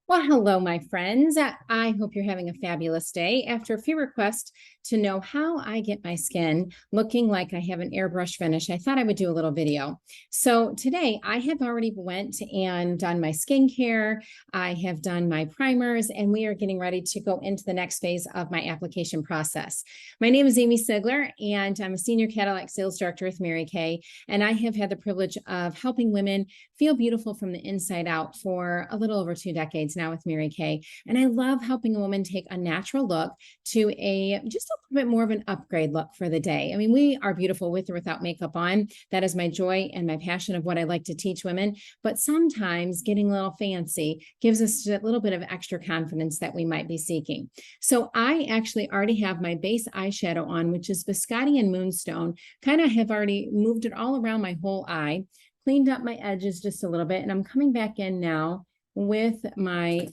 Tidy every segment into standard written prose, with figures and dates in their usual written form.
Well, hello, my friends. I hope you're having a fabulous day. After a few requests to know how I get my skin looking like I have an airbrush finish, I thought I would do a little video. So today I have already went and done my skincare. I have done my primers, and we are getting ready to go into the next phase of my application process. My name is Amy Sigler, and I'm a senior Cadillac sales director with Mary Kay. And I have had the privilege of helping women feel beautiful from the inside out for a little over 2 decades now with Mary Kay. And I love helping a woman take a natural look to a just a little bit more of an upgrade look for the day. I mean, we are beautiful with or without makeup on. That is my joy and my passion of what I like to teach women. But sometimes getting a little fancy gives us a little bit of extra confidence that we might be seeking. So I actually already have my base eyeshadow on, which is Biscotti and Moonstone. Kind of have already moved it all around my whole eye, cleaned up my edges just a little bit, and I'm coming back in now with my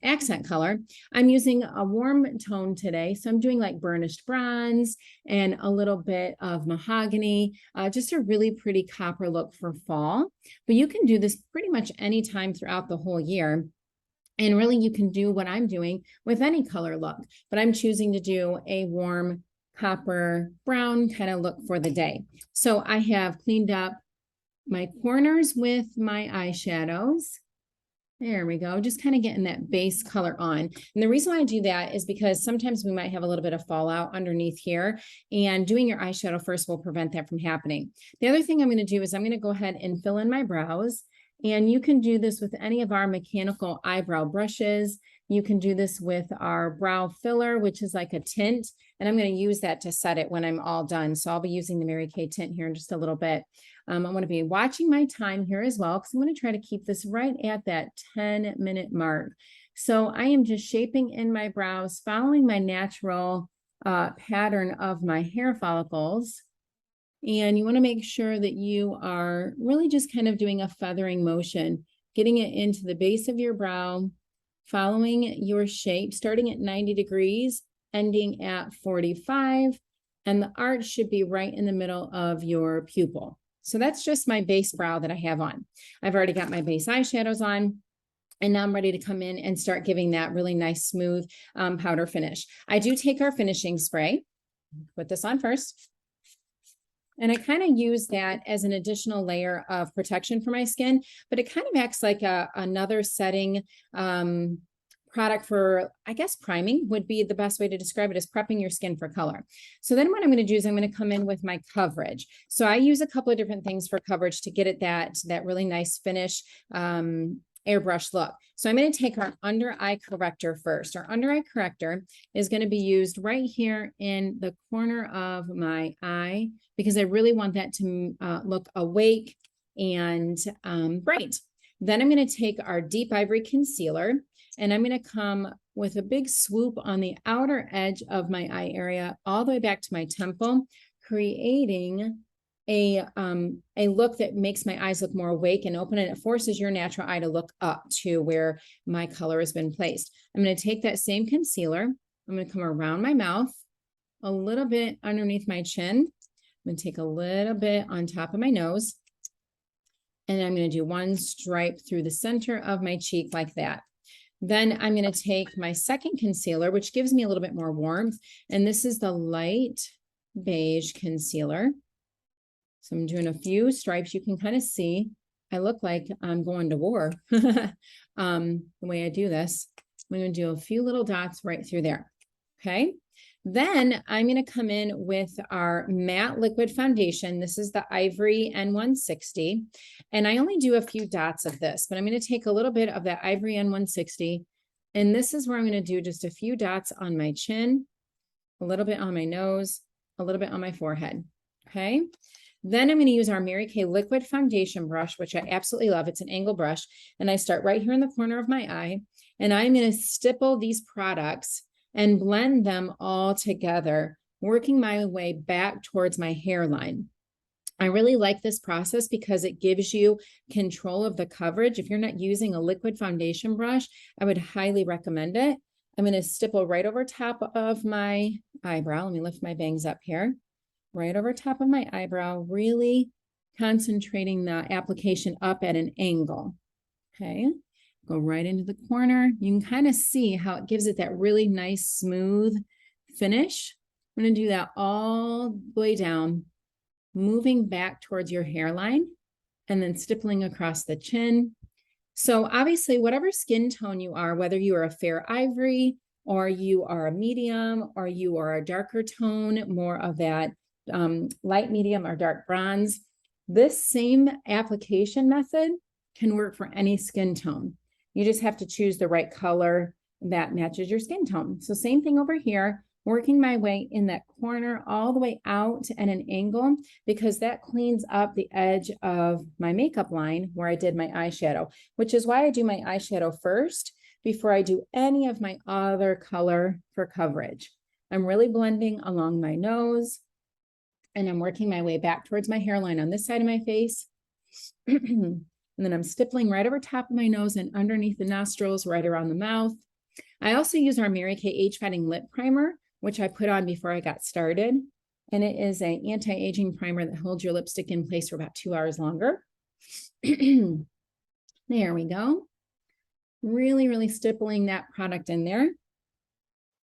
accent color. I'm using a warm tone today, so I'm doing like burnished bronze and a little bit of mahogany, just a really pretty copper look for fall. But you can do this pretty much anytime throughout the whole year. And really, you can do what I'm doing with any color look, but I'm choosing to do a warm copper brown kind of look for the day. So I have cleaned up my corners with my eyeshadows. There we go. Just kind of getting that base color on. And the reason why I do that is because sometimes we might have a little bit of fallout underneath here, and doing your eyeshadow first will prevent that from happening. The other thing I'm going to do is I'm going to go ahead and fill in my brows. And you can do this with any of our mechanical eyebrow brushes. You can do this with our brow filler, which is like a tint. And I'm going to use that to set it when I'm all done. So I'll be using the Mary Kay tint here in just a little bit. I'm going to be watching my time here as well, because I'm going to try to keep this right at that 10-minute mark. So I am just shaping in my brows, following my natural pattern of my hair follicles. And you want to make sure that you are really just kind of doing a feathering motion, getting it into the base of your brow, following your shape, starting at 90 degrees, ending at 45. And the arch should be right in the middle of your pupil. So that's just my base brow that I have on. I've already got my base eyeshadows on. And now I'm ready to come in and start giving that really nice, smooth powder finish. I do take our finishing spray, put this on first. And I kind of use that as an additional layer of protection for my skin, but it kind of acts like another setting product for, I guess, priming would be the best way to describe it, is prepping your skin for color. So then what I'm going to do is I'm going to come in with my coverage. So I use a couple of different things for coverage to get it that really nice finish, airbrush look. So I'm going to take our under eye corrector first. Our under eye corrector is going to be used right here in the corner of my eye, because I really want that to look awake and bright. Then I'm going to take our deep ivory concealer, and I'm going to come with a big swoop on the outer edge of my eye area, all the way back to my temple, creating a look that makes my eyes look more awake and open, and it forces your natural eye to look up to where my color has been placed. I'm going to take that same concealer. I'm going to come around my mouth, a little bit underneath my chin. I'm going to take a little bit on top of my nose, and I'm going to do one stripe through the center of my cheek like that. Then I'm going to take my second concealer, which gives me a little bit more warmth, and this is the light beige concealer. So I'm doing a few stripes. You can kind of see I look like I'm going to war the way I do this. I'm going to do a few little dots right through there. Okay. Then I'm going to come in with our matte liquid foundation. This is the Ivory N160. And I only do a few dots of this, but I'm going to take a little bit of that Ivory N160. And this is where I'm going to do just a few dots on my chin, a little bit on my nose, a little bit on my forehead. Okay. Then I'm going to use our Mary Kay liquid foundation brush, which I absolutely love. It's an angle brush. And I start right here in the corner of my eye. And I'm going to stipple these products and blend them all together, working my way back towards my hairline. I really like this process because it gives you control of the coverage. If you're not using a liquid foundation brush, I would highly recommend it. I'm going to stipple right over top of my eyebrow. Let me lift my bangs up here. Right over top of my eyebrow, really concentrating the application up at an angle. Okay. Go right into the corner. You can kind of see how it gives it that really nice, smooth finish. I'm going to do that all the way down, moving back towards your hairline and then stippling across the chin. So obviously, whatever skin tone you are, whether you are a fair ivory or you are a medium or you are a darker tone, more of that light medium or dark bronze, this same application method can work for any skin tone. You just have to choose the right color that matches your skin tone. So same thing over here, working my way in that corner all the way out at an angle, because that cleans up the edge of my makeup line where I did my eyeshadow, which is why I do my eyeshadow first before I do any of my other color for coverage. I'm really blending along my nose and I'm working my way back towards my hairline on this side of my face. And then I'm stippling right over top of my nose and underneath the nostrils, right around the mouth. I also use our Mary Kay Age Fighting Lip Primer, which I put on before I got started. And it is an anti-aging primer that holds your lipstick in place for about 2 hours longer. There we go. Really, really stippling that product in there.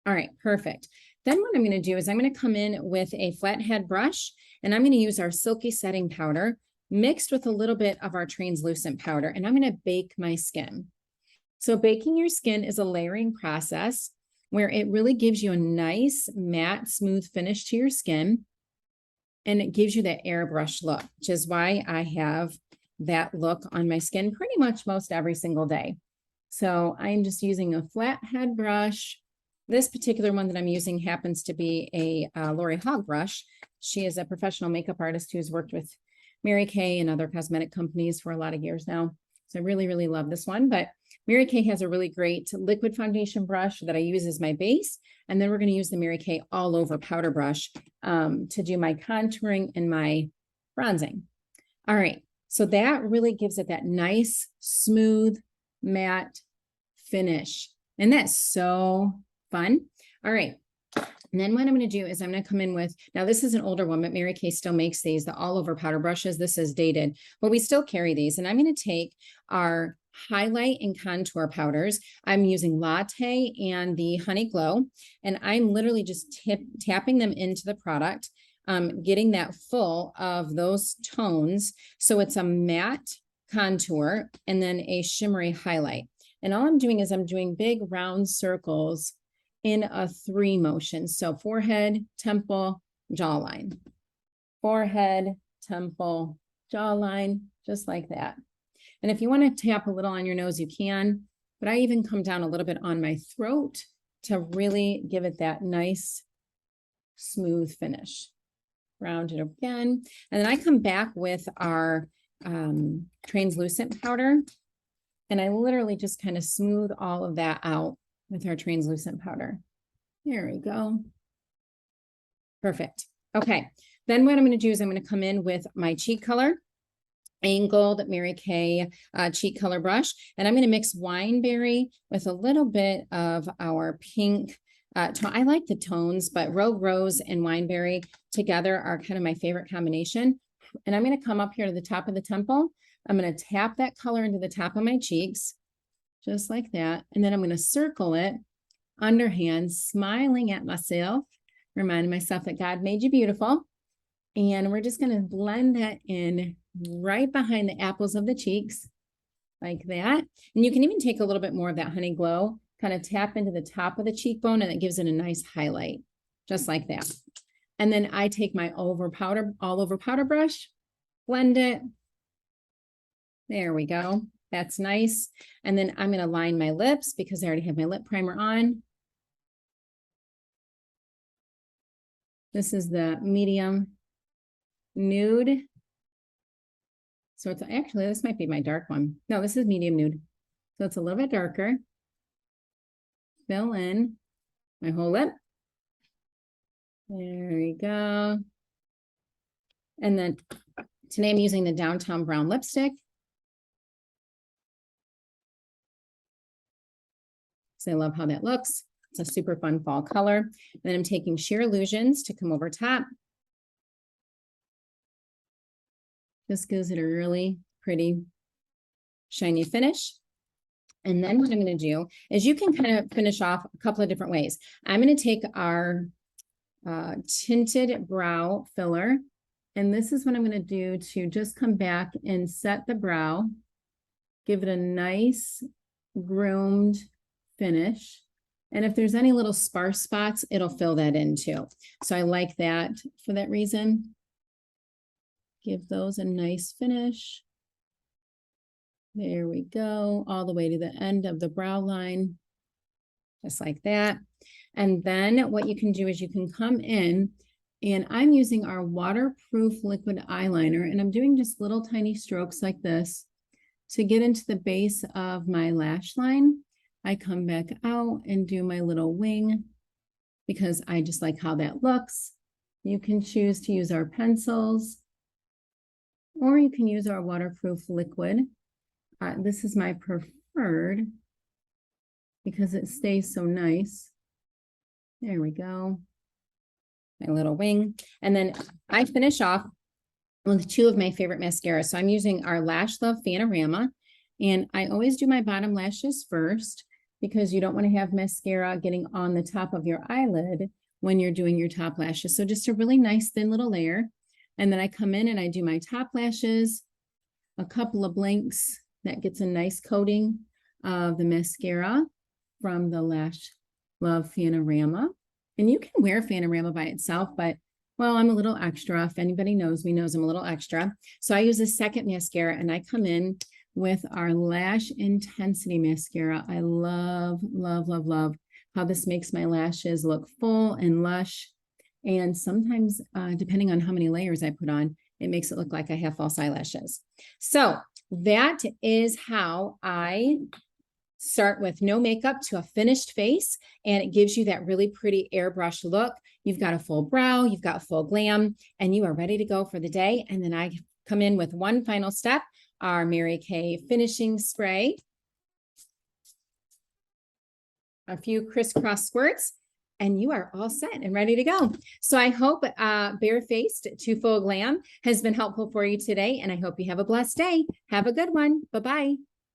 All right, perfect. Then what I'm going to do is I'm going to come in with a flathead brush, and I'm going to use our silky setting powder mixed with a little bit of our translucent powder, and I'm going to bake my skin. So baking your skin is a layering process where it really gives you a nice, matte, smooth finish to your skin, and it gives you that airbrush look, which is why I have that look on my skin pretty much most every single day. So I'm just using a flathead brush. This particular one that I'm using happens to be a Lori Hogg brush. She is a professional makeup artist who's worked with Mary Kay and other cosmetic companies for a lot of years now. So I really, really love this one. But Mary Kay has a really great liquid foundation brush that I use as my base. And then we're going to use the Mary Kay all over powder brush to do my contouring and my bronzing. All right. So that really gives it that nice, smooth, matte finish. And that's so fun. All right. And then what I'm going to do is I'm going to come in with, now this is an older one, but Mary Kay still makes these, the all over powder brushes. This is dated, but we still carry these. And I'm going to take our highlight and contour powders. I'm using Latte and the Honey Glow, and I'm literally just tapping them into the product, getting that full of those tones. So it's a matte contour and then a shimmery highlight. And all I'm doing is I'm doing big round circles in a 3 motion. So forehead, temple, jawline, forehead, temple, jawline, just like that. And if you want to tap a little on your nose, you can, but I even come down a little bit on my throat to really give it that nice, smooth finish. Round it again. And then I come back with our translucent powder, and I literally just kind of smooth all of that out with our translucent powder. There we go. Perfect. Okay. Then what I'm going to do is I'm going to come in with my cheek color, angled Mary Kay cheek color brush, and I'm going to mix Wineberry with a little bit of our pink. I like the tones, but Rogue Rose and Wineberry together are kind of my favorite combination. And I'm going to come up here to the top of the temple. I'm going to tap that color into the top of my cheeks, just like that. And then I'm going to circle it underhand, smiling at myself, reminding myself that God made you beautiful. And we're just going to blend that in right behind the apples of the cheeks, like that. And you can even take a little bit more of that Honey Glow, kind of tap into the top of the cheekbone, and it gives it a nice highlight, just like that. And then I take my all over powder brush, blend it. There we go. That's nice. And then I'm going to line my lips because I already have my lip primer on. This is the medium nude. So it's actually, this might be my dark one. No, this is medium nude. So it's a little bit darker. Fill in my whole lip. There we go. And then today I'm using the Downtown Brown lipstick. So I love how that looks. It's a super fun fall color. And then I'm taking Sheer Illusions to come over top. This gives it a really pretty shiny finish. And then what I'm going to do is you can kind of finish off a couple of different ways. I'm going to take our tinted brow filler, and this is what I'm going to do to just come back and set the brow, give it a nice groomed finish. And if there's any little sparse spots, it'll fill that in too. So I like that for that reason. Give those a nice finish. There we go, all the way to the end of the brow line, just like that. And then what you can do is you can come in, and I'm using our waterproof liquid eyeliner, and I'm doing just little tiny strokes like this to get into the base of my lash line. I come back out and do my little wing because I just like how that looks. You can choose to use our pencils, or you can use our waterproof liquid. This is my preferred because it stays so nice. There we go. My little wing. And then I finish off with two of my favorite mascaras. So I'm using our Lash Love Fanorama, and I always do my bottom lashes first because you don't want to have mascara getting on the top of your eyelid when you're doing your top lashes. So just a really nice thin little layer. And then I come in and I do my top lashes, a couple of blinks. That gets a nice coating of the mascara from the Lash Love Fanorama. And you can wear Fanorama by itself, but, well, I'm a little extra. If anybody knows me, knows I'm a little extra. So I use a second mascara, and I come in with our Lash Intensity Mascara. I love, love, love, love how this makes my lashes look full and lush. And sometimes, depending on how many layers I put on, it makes it look like I have false eyelashes. So that is how I start with no makeup to a finished face, and it gives you that really pretty airbrush look. You've got a full brow, you've got full glam, and you are ready to go for the day. And then I come in with one final step, our Mary Kay finishing spray, a few crisscross squirts, and you are all set and ready to go. So I hope Barefaced to Full Glam has been helpful for you today, and I hope you have a blessed day. Have a good one. Bye-bye.